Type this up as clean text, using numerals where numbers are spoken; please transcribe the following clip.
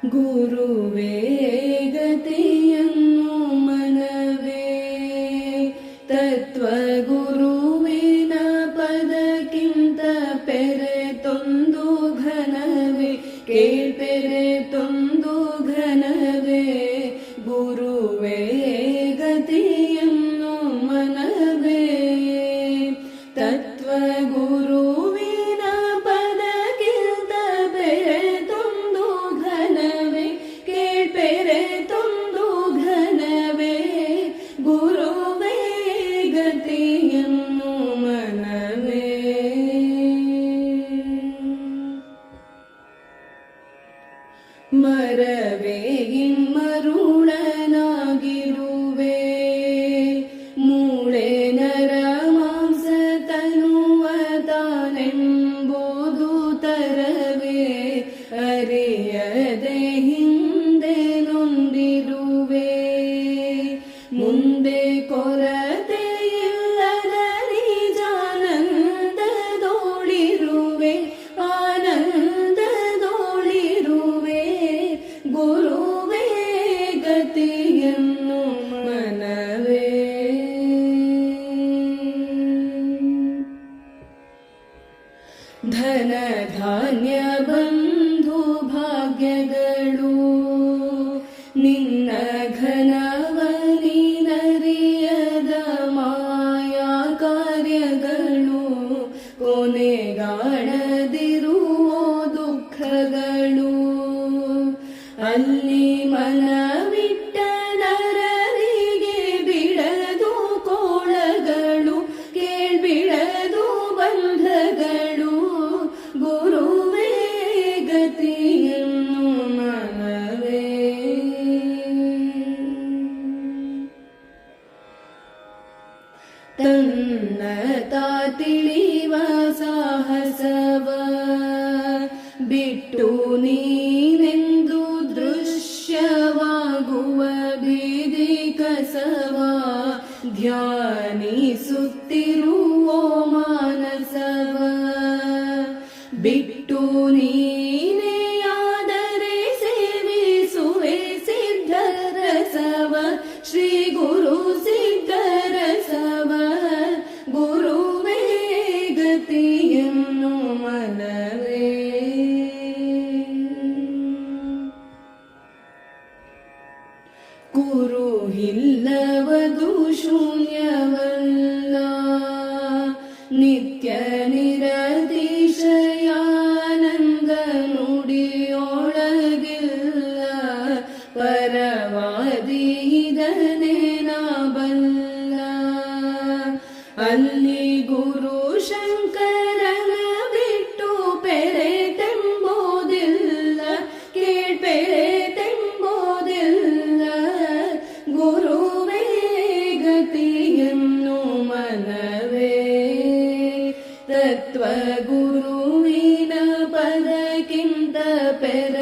ಗುರುವೇ ಗತಿಯನ್ನು ಮನವೇ ತತ್ವ ಗುರುವಿನ ಪದಕ್ಕಿಂತ ಪೆರೆತೊಂದು ಘನವೇ ಕೇಳ್ಪೆರೆತೊಂದು ಘನವೇ ಗುರುವೇ ಗತಿಯನ್ನು ಮನವೇ ತತ್ವ ಗುರುವಿನ ಪದಕ್ಕಿಂತ ಪೆರೆತೊಂದು ಘನವೇ ಕೇಳ್ಪೆರೆತೊಂದು ಘನವೇ ಗುರುವೇ ಗತಿಯನ್ನು ಮನವೇ ಮರವೇ ಇನ್ಮರುಳನಾಗಿರುವೆ ಮೂಳೆ ನರ ಮಾಂಸ ತನುವ ತಾನೆಂಬುದು ತರವೇ ಅರಿಯದೆ ಹಿಂದೆ ನೊಂದಿರುವೆ ಮುಂದೆ ಕೊರತೆ ಇಲ್ಲದ ನಿಜಾನಂದದೋಳಿರುವೆ ಆನಂದದೋಳಿರುವೆ ಗುರುವೇ ಗತಿಯನ್ನು ಮನವೇ ಧನ ಧಾನ್ಯ ಬಂಧು ಭಾಗ್ಯಗಳು ನಿನ್ನ ಘನವನಿನರಿಯದ ಮಾಯಾ ಕಾರ್ಯಗಳು ಕೊನೆಗಾಣದಿರುವ ದುಃಖಗಳು ಅಲ್ಲಿ ಮನವಿಟ್ಟ ನರರಿಗೆ ಬಿಡದು ಕೋಳಗಳು ಕೇಳ್ಬಿಡದು ಬಂಧಗಳು ಗುರುವೇ ಗತಿಯನ್ನು ಮನವೇ ತನ್ನ ತಿಳಿವ ಸಾಹಸವ ಬಿಟ್ಟು ನೀನೆಂದು ದೃಶ್ಯವಾಗುವ ಬೀದಿ ಕಸವ ಧ್ಯಾನಿಸುತ್ತಿರುವ ಮಾನಸವ ಬಿಟ್ಟು ನೀನೇ ಆದರೆ ಸೇವಿಸುವೆ ಸಿದ್ಧರಸವ ಶ್ರೀ ಗುರು ಸಿದ್ಧರಸವ ಗುರುವೇ ಗತಿಯನ್ನು ಮನವೇ ಕುರು ಇಲ್ಲವದು ಶೂನ್ಯವಲ್ಲ ನಿತ್ಯ ನಿರತಿಶಯಾನಂದ ನುಡಿಯೊಳಗಿಲ್ಲ ಪರವಾದಿ ಇದನೇ ನಾ ಬಲ್ಲ ಅಲ್ಲಿ ಗುರು ಶಂಕರನ ಬಿಟ್ಟು ಪೆರೆತೆಂಬುದಿಲ್ಲ ಕೇಳ್ಪೆರೆತೆಂಬುದಿಲ್ಲ ಗುರುವೇ ಗತಿಯನ್ನು ಮನವೇ ತತ್ವ ಗುರುವಿನ ಪದಕ್ಕಿಂತ ಪೆರ